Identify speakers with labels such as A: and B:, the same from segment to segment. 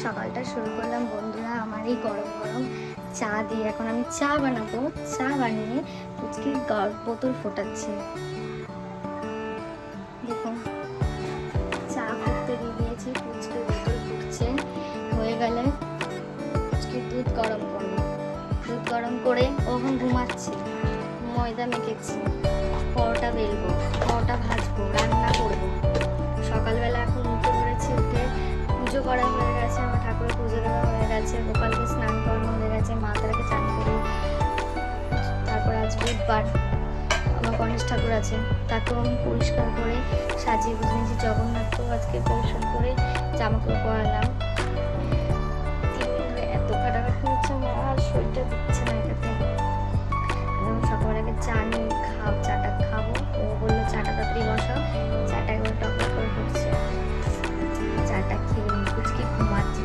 A: সকালটা শুরু করলাম বন্ধুরা আমার এই গরম গরম চা দিয়ে। এখন আমি চা বানাবো, চা বানিয়ে পুচকির বোতল ফোটাচ্ছি। দেখুন চা ফুটতে দিয়ে দিয়েছি, পুচকির বোতল ফুটছে। হয়ে গেলে পুচকির দুধ গরম করবো, দুধ গরম করে ওখানে ঘুমাচ্ছি। ময়দা মেখেছি, পরোটা বেলবো, পরোটা ভাজবো, রান্না করবো। সকালবেলা এখন উঠে পড়েছি, উঠে পুজো করা হয়ে গেছে, আমার ঠাকুরের পুজো দেওয়া হয়ে গেছে, গোপালকে স্নান করানো হয়ে গেছে, মা তারাকে চান করি। তারপর আজ বুধবার, আমার গণেশ ঠাকুর আছে, তাকেও আমি পরিষ্কার করে সাজিয়ে বুঝিয়েছি। জগন্নাথকেও আজকে পরিষ্কার করে জামা কাপড় পরালাম। 3 দিন ধরে এত খাটাখাটি হচ্ছে, আমার আর শরীরটা দিচ্ছে না এটাতে। সকাল আগে চা নিয়ে চাটা খাবো। ও বললো চাটা তাড়াতাড়ি বসাও, চাটা এবার টক করে ফুটছে। চাটা খেয়ে পুচকি ঘুমাচ্ছে,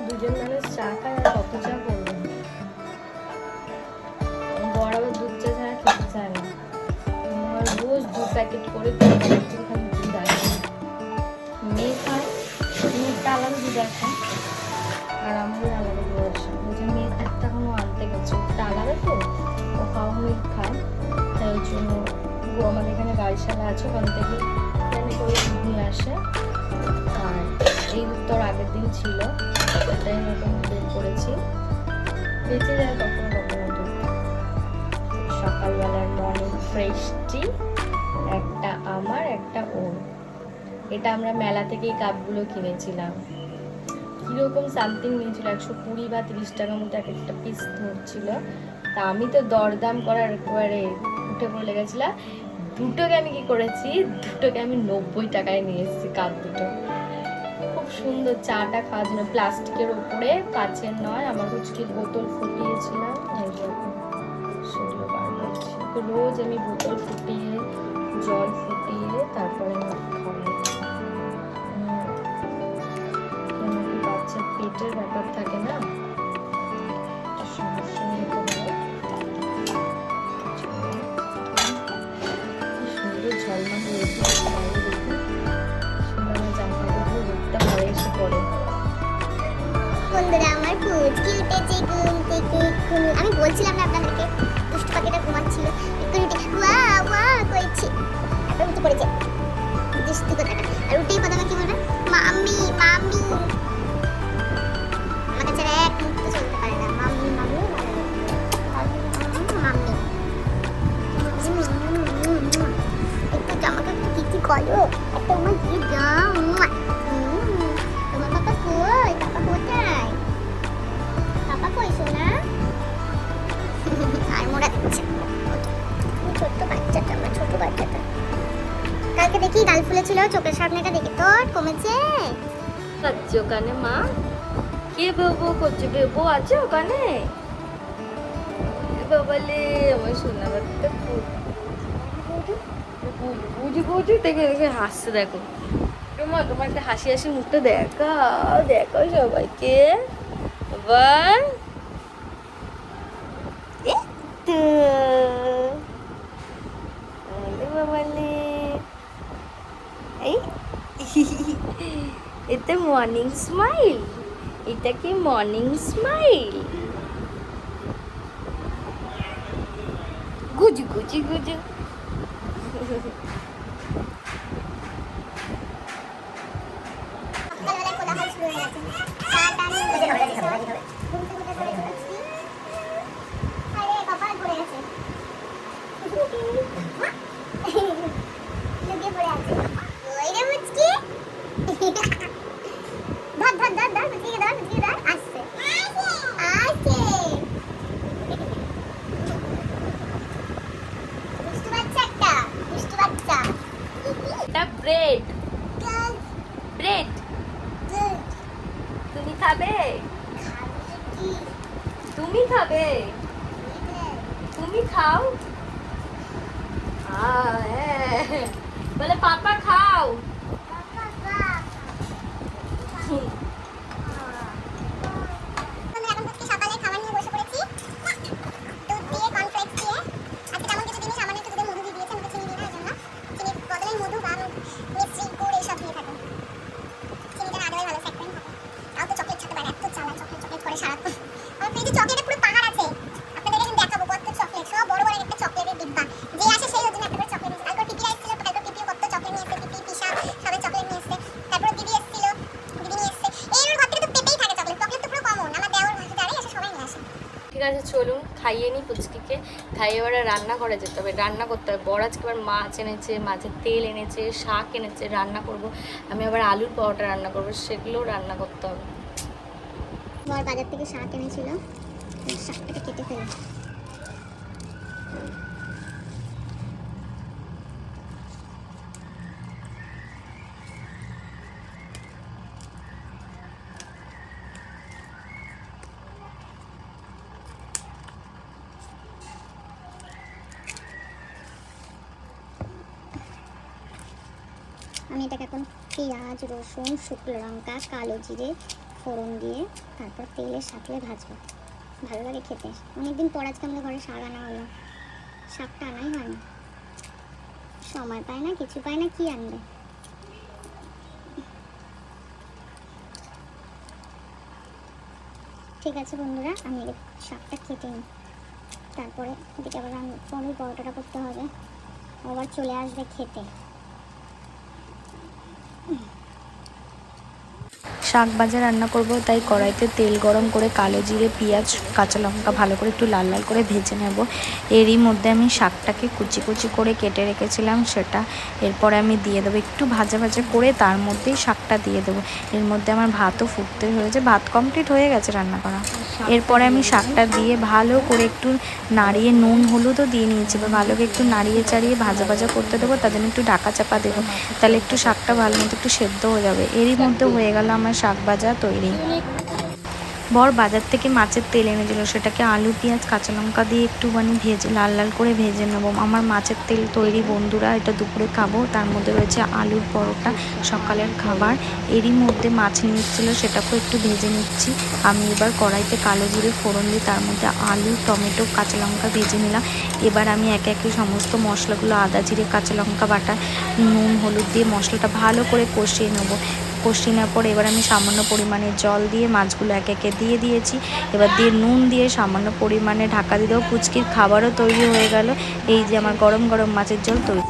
A: দুজন মানুষ চা খায় আর কত চা করবো। বড় আবার দুধ চা ছাড়া খেতে চায় না, রোজ 2 প্যাকেট করে দুধ আসে। মেয়ে খায়, মেয়েটা আলাদা দুধ আসে আর আমাদের আলাদা দুধ আসে। ওই যে মেয়ে একটা এখনো আনতে গেছে, ওটা আলাদা তো, ও খাওয়া মিল্ক খায়, তাই ওই জন্য আমাদের এখানে গাড়িশালা আছে, ওখান থেকে ট্রেনে করে দুধ নিয়ে আসে। আর এই দুধটা ওর আগের দিন ছিল, এটাই নতুন বের করেছি। বেঁচে যায় কখনো কখনো দুধ। সকালবেলার মর্নিং ফ্রেশ টি, একটা আমার, একটা ওর। এটা আমরা মেলা থেকে এই কাপগুলো কিনেছিলাম। কীরকম সামথিং নিয়েছিল, 120 বা 30 টাকার মতো এক একটা পিস ধরছিল। তা আমি তো দরদাম করার একবারে উঠে পড়ে গেছিলাম। দুটোকে আমি কি করেছি, দুটোকে আমি 90 টাকায় নিয়ে এসেছি কাপ দুটো। খুব সুন্দর চাটা খাওয়ার জন্য, প্লাস্টিকের ওপরে, কাচের নয়। আমার পুচকির বোতল ফুটিয়েছিলাম, সেগুলো বার করছি। তো রোজ আমি বোতল ফুটিয়ে, জল ফুটিয়ে তারপরে আমি খাওয়াই। বাচ্চার পেটের ব্যাপার থাকে না, সমস্যা নিতে পারে। সুন্দর ঝলমল হয়েছে,
B: বন্ধুরা আমার পুচকি উঠেছে ঘুম থেকে। আমি বলছিলাম না আপনাদেরকে, দুষ্টু পাখিটা ঘুমাচ্ছিল, একটু উঠে ওয়া ওয়া করেছে, তারপর উঠে পড়েছে দুষ্টু কথাটা। আর উঠেই প্রথমে কি বলবে, মাম্মি মাম্মি। আমাকে ছাড়া এক মুহূর্ত চলতে পারে না, মাম্মি মাম্মি মাম্মি। একটু জামাকে একটু কি কি করো, একটা আমার দিয়ে যাও। তোমার পাপা কই, পাপা কোথায়, পাপা কই সোনা? আর মোড়া দিচ্ছে ছোট্ট বাচ্চাটা, আমার ছোট বাচ্চাটা। কালকে দেখি গাল ফুলেছিল, চোখের সামনেটা দেখি তোর কমেছে।
A: আচ্ছা ওখানে মা কে বেবো করছে, বেবো আছে ওখানে? বাবালে আমার সোনা বাচ্চাটা বুঝি বুঝি দেখে দেখে হাসছে। দেখো তোমার তোমার একটা হাসি হাসি মুখটা দেখাও, দেখাও সবাইকে। আবার বাবালে এই এটা মর্নিং স্মাইল, এটা কি মর্নিং স্মাইল? গুজু গুজু গুজু। খাবে? তুমি খাও। বলে পাপা খাও।
B: সকালে খাবার নিয়ে বসে পড়েছি, দুধ দিয়ে কর্নফ্লেক্স দিয়ে। আজকে তেমন কিছু জিনিস সামান্য একটু দুধে মধু দিয়ে দিয়েছে, আমাকে চিনি দিই না, এই জন্য চিনির বদলে মধু বা মিষ্টি গুড় এইসব দিয়ে থাকে। চিনিটা না দেওয়াই ভালো, ফ্যাক্টরিং থাকে। তাও তো চকলেট খেতে পারে, এত চালা চকলেট চকলেট করে সারাক্ষণ। আমার ফ্রিজে চকলেটের পুরো পাহাড় আছে, আপনাদের এখন দেখাবো কত চকলেট, সব বড় বড় একটা চকলেটের ডিব্বা। যে আসে সেই ওর জন্য একটা করে চকলেট নিয়েছে। কালকে পিপি আসছিল, কালকে পিপিও কত চকলেট নিয়ে এসেছে, পিপি পিসা সবাই চকলেট নিয়ে এসেছে। তারপর দিদি এসেছিল, দিদি নিয়ে এসেছে। এই ওর ঘর থেকে তো পেতেই থাকে চকলেট, চকলেট তো পুরো কমন। আমার দেওয়ার ভাষাটারে এসে সবাই নিয়ে আসে।
A: ঠিক আছে, চলুন খাইয়ে নিই পুচকিকে। খাইয়ে এবারে রান্না করে যেতে হবে, রান্না করতে হবে। বড় আজকে আবার মাছ এনেছে, মাছের তেল এনেছে, শাক এনেছে, রান্না করব। আমি আবার আলুর পরোটা রান্না করবো, সেগুলোও রান্না করতে হবে।
B: বর বাজার থেকে শাক এনেছিল, শাকটাকে কেটে ফেলে। আমি এটাকে এখন পেঁয়াজ, রসুন, শুকনো লঙ্কা, কালো জিরে ফোড়ন দিয়ে তারপর তেলের সাথে ভাজবো। ভালো লাগে খেতে। অনেকদিন পর আজকে আমাদের ঘরে শাক আনা হলো। শাকটা আনাই হয় না, সময় পায় না, কিছু পায় না, কি আনবে। ঠিক আছে বন্ধুরা, আমি শাকটা কেটে নিই, তারপরে এদিকে আবার পনির পরোটাটা করতে হবে, আবার চলে আসবে খেতে।
C: শাক ভাজা রান্না করব, তাই কড়াইতে তেল গরম করে কালো জিরে, পেঁয়াজ, কাঁচা লঙ্কা ভালো করে একটু লাল লাল করে ভেজে নেব। এরই মধ্যে আমি শাকটাকে কুচি কুচি করে কেটে রেখেছিলাম সেটা এরপরে আমি দিয়ে দেবো, একটু ভাজা ভাজা করে তার মধ্যেই শাকটা দিয়ে দেবো। এর মধ্যে আমার ভাতও ফুটতে হয়েছে, ভাত কমপ্লিট হয়ে গেছে রান্না করা। এরপরে আমি শাকটা দিয়ে ভালো করে একটু নাড়িয়ে, নুন হলুদও দিয়ে নিয়েছি, ভালো করে একটু নাড়িয়ে চাড়িয়ে ভাজা ভাজা করতে দেবো। তার জন্য একটু ঢাকা চাপা দেবো, তাহলে একটু শাকটা ভালো মতো একটু সেদ্ধ হয়ে যাবে। এরই মধ্যে হয়ে গেল আমার শাক ভাজা তৈরি। বর বাজার থেকে মাছের তেল এনেছিল, সেটাকে আলু, পেঁয়াজ, কাঁচা লঙ্কা দিয়ে একটুখানি ভেজে লাল লাল করে ভেজে নেব। আমার মাছের তেল তৈরি বন্ধুরা, এটা দুপুরে খাবো। তার মধ্যে রয়েছে আলুর পরোটা, সকালের খাবার। এরই মধ্যে মাছ নিচ্ছিলো, সেটাকেও একটু ভেজে নিচ্ছি। আমি এবার কড়াইতে কালো জিরে ফোড়ন দিয়ে তার মধ্যে আলু, টমেটো, কাঁচা লঙ্কা ভেজে নিলাম। এবার আমি একে একে সমস্ত মশলাগুলো, আদা, জিরে, কাঁচা লঙ্কা বাটা, নুন, হলুদ দিয়ে মশলাটা ভালো করে কষিয়ে নেবো। কষিয়ে নেওয়ার পর এবার আমি সামান্য পরিমাণে জল দিয়ে মাছগুলো একে একে দিয়ে দিয়েছি। এবার দিয়ে নুন দিয়ে সামান্য পরিমাণে ঢাকা দিয়ে দেবো। পুচকির খাবারও তৈরি হয়ে গেল। এই যে আমার গরম গরম মাছের ঝোল তৈরি।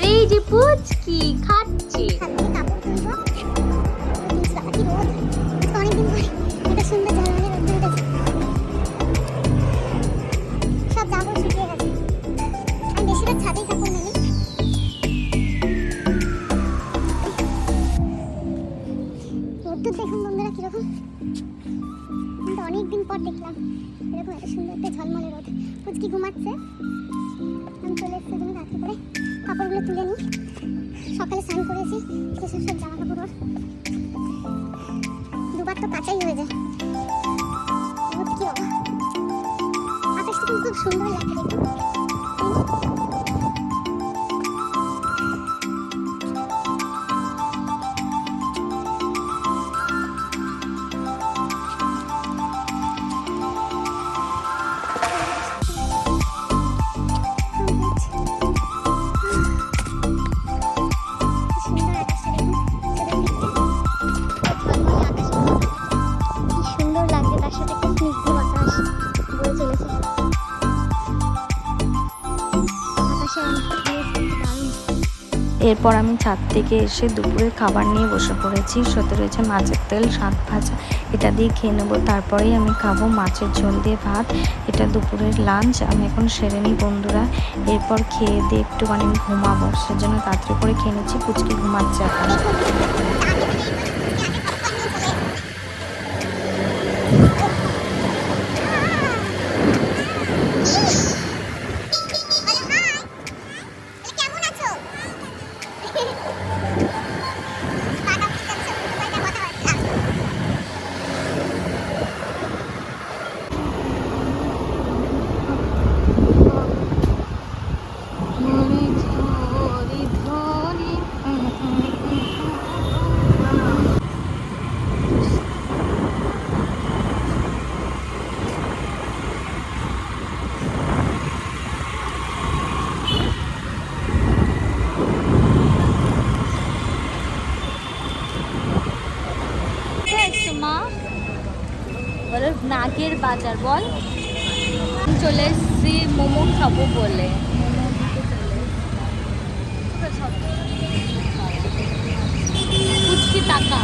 A: এই যে পুচকি খাচ্ছে।
B: দেখুন বন্ধুরা কিরকম, অনেকদিন পর দেখলাম এরকম একটা সুন্দর একটা ঝলমলে রোদ। পুচকি ঘুমাচ্ছে, আমি চলে এসেছি তুমি রাত্রি করে কাপড়গুলো তুলে নিই। সকালে স্নান করেছি, সেসব সব জামা কাপড় দুবার তো কাঁচাই হয়ে যায়। কি বাবা, আকাশটা কিন্তু খুব সুন্দর লাগছে দেখতে। সুন্দর লাগছে, তার সাথে একটা স্নিগ্ধ বাতাস বয়ে চলেছে।
C: এরপর আমি ছাদ থেকে এসে দুপুরের খাবার নিয়ে বসে পড়েছি। সাথে রয়েছে মাছের তেল, শাক ভাজা, এটা দিয়ে খেয়ে নেবো। তারপরেই আমি খাবো মাছের ঝোল দিয়ে ভাত। এটা দুপুরের লাঞ্চ। আমি এখন সেরে নিই বন্ধুরা, এরপর খেয়ে দিয়ে একটুখানি ঘুমাবো, সেজন্য তাড়াতাড়ি করে খেয়ে নিচ্ছি। পুচকি ঘুমাচ্ছে এখন। মা বলো নাগের বাজার বল। চলে এসছি মোমো খাবো বলে। কুচকি টাকা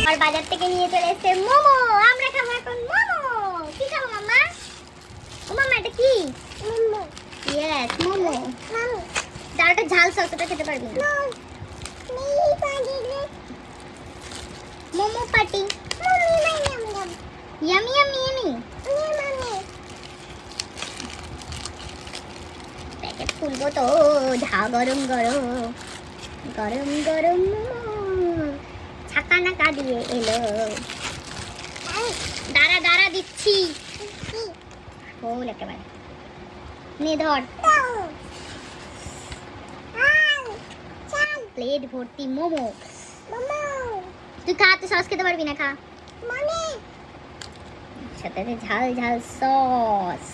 B: আর বাজার থেকে নিয়ে চলে এসেছে মোমো। আমরা খাবো এখন মোমো। কি খাবো মাম্মা? ও মাম্মা এটা কি? মোমো। ইয়েস মোমো। যারটা ঝাল সস ওটা খেতে পারবি না। Momo party. Yummy yummy yummy. Packet খুলবো তো, ঝা গরম গরম গরম গরম মোমো ছাকা নাকা দিয়ে এলো। দাঁড়া দাঁড়া দিচ্ছি। ফুল একেবারে নে ধর। প্লেট ভর্তি মোমো। তুই খা, তুই সস খেতে পারবি না, খা। সাথে ঝাল ঝাল সস,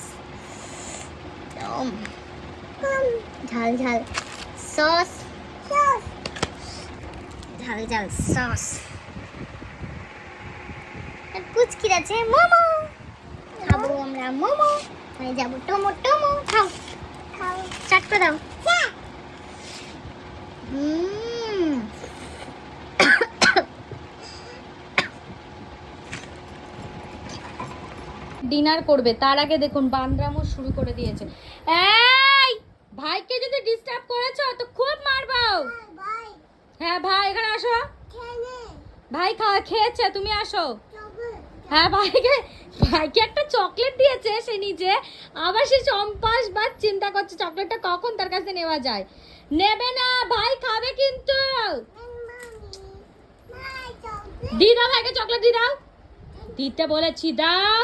B: ঝাল ঝাল সস, ঝাল ঝাল সস। পুচকির আছে মোমো। খাবো আমরা মোমো। মানে যাবো টোমো টোমো। খাও খাও, স্টার্ট করে দাও।
C: ডিনার করবে তার আগে দেখুন বান্দরামো শুরু করে দিয়েছে। এই ভাইকে যদি ডিস্টার্ব করেছো তো খুব মারবো। হ্যাঁ ভাই এখানে আসো। ভাই খেয়েছে, তুমি আসো। হ্যাঁ ভাইকে একটা চকলেট দিয়েছে সে নিজে, আবার সে চম্পাস বা চিন্তা করছে চকলেটটা কখন তার কাছে নেওয়া যায়। নেবে না, ভাই খাবে কিন্তু। দি দাও ভাইকে চকলেট, দি দাও। দিতে বলেছি, দাও।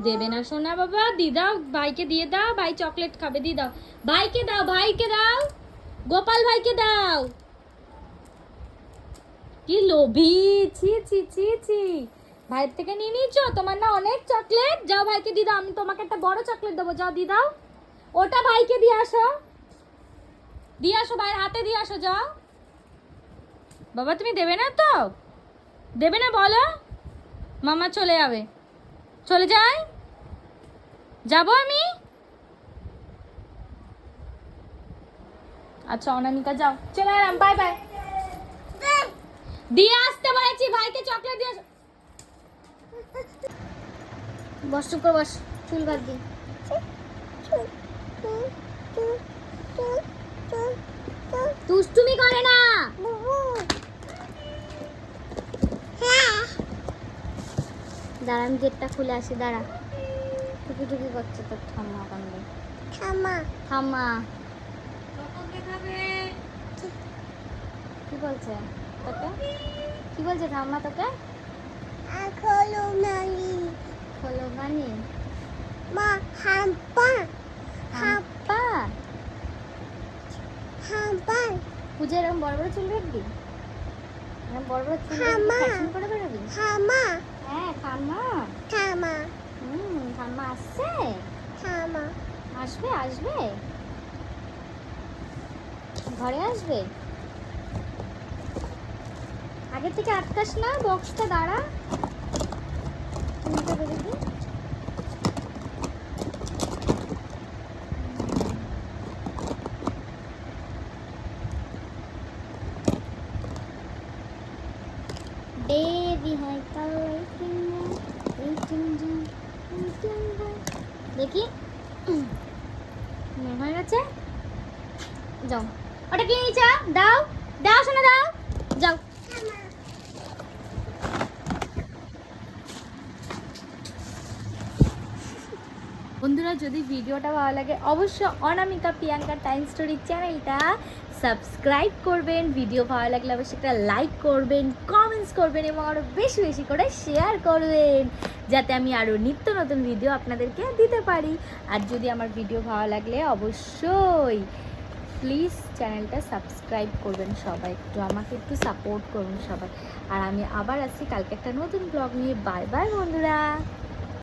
C: দেবে না সোনা বাবা, দি দাও, ভাইকে দিয়ে দাও। ভাই চকলেট খাবে, দি দাও। ভাইকে দাও, ভাইকে দাও, গোপাল ভাইকে দাও। কি লোভী, ছি ছি ছি ছি। ভাইয়ের থেকে নিয়ে নিয়েছো, তোমার না অনেক চকলেট। যাও ভাইকে দিয়ে দাও, আমি তোমাকে একটা বড় চকলেট দেবো, যাও দিয়ে দাও। ওটা ভাইকে দিয়ে আসো, দিয়ে আসো, ভাইয়ের হাতে দিয়ে আসো, যাও। বাবা তুমি দেবে না তো? দেবে না বলো? মামা চলে যাবে, চলে যাই, যাবো আমি। আচ্ছা অনামিকা যাও, চলে এলাম, বাই বাই। দিয়ে আসতে বলেছি, ভাইকে চকলেট দিয়ে আসো।
B: বস, চুপ করে বস, চুল বাদ দি। দুষ্টুমি করে না। দাঁড়া আমি গেটটা খুলে আসি, দাঁড়া। টুকি টুকি করছে তোর ঠাম্মা ওখান দিয়ে। ঠাম্মা ঠাম্মা কি বলছে তোকে? কি বলছে ঠাম্মা তোকে? খোলো গানি, খোলো গানি। মা হাম্পা হাম্পা হাম্পা। পূজা এরকম বড় বড় চুল রাখবি? এরকম বড় বড় চুল ফ্যাশন করে বেরোবি? ঠাম্মা। হ্যাঁ ঠাম্মা। ঠাম্মা। ঠাম্মা আসছে? ঠাম্মা আসবে, আসবে ঘরে আসবে। আগে থেকে আটকাস না বক্সটা, দাঁড়া।
A: কোনটা দেখি? দেরি হয় কাল দেখি হয়ে গেছে। যাও, ওটা কি নিয়েছ? দাও দাও শোনা, দাও, যাও। বন্ধুরা, যদি ভিডিওটা ভালো লাগে অবশ্যই অনামিকা প্রিয়াঙ্কা টাইম স্টোরি চ্যানেলটা সাবস্ক্রাইব করবেন। ভিডিও ভালো লাগলে অবশ্যই একটা লাইক করবেন, কমেন্টস করবেন এবং আরও বেশি বেশি করে শেয়ার করবেন, যাতে আমি আরও নিত্য নতুন ভিডিও আপনাদেরকে দিতে পারি। আর যদি আমার ভিডিও ভালো লাগলে অবশ্যই প্লিজ চ্যানেলটা সাবস্ক্রাইব করবেন সবাই, একটু আমাকে একটু সাপোর্ট করুন সবাই। আর আমি আবার আসছি কালকে একটা নতুন ব্লগ নিয়ে। বাই বাই বন্ধুরা।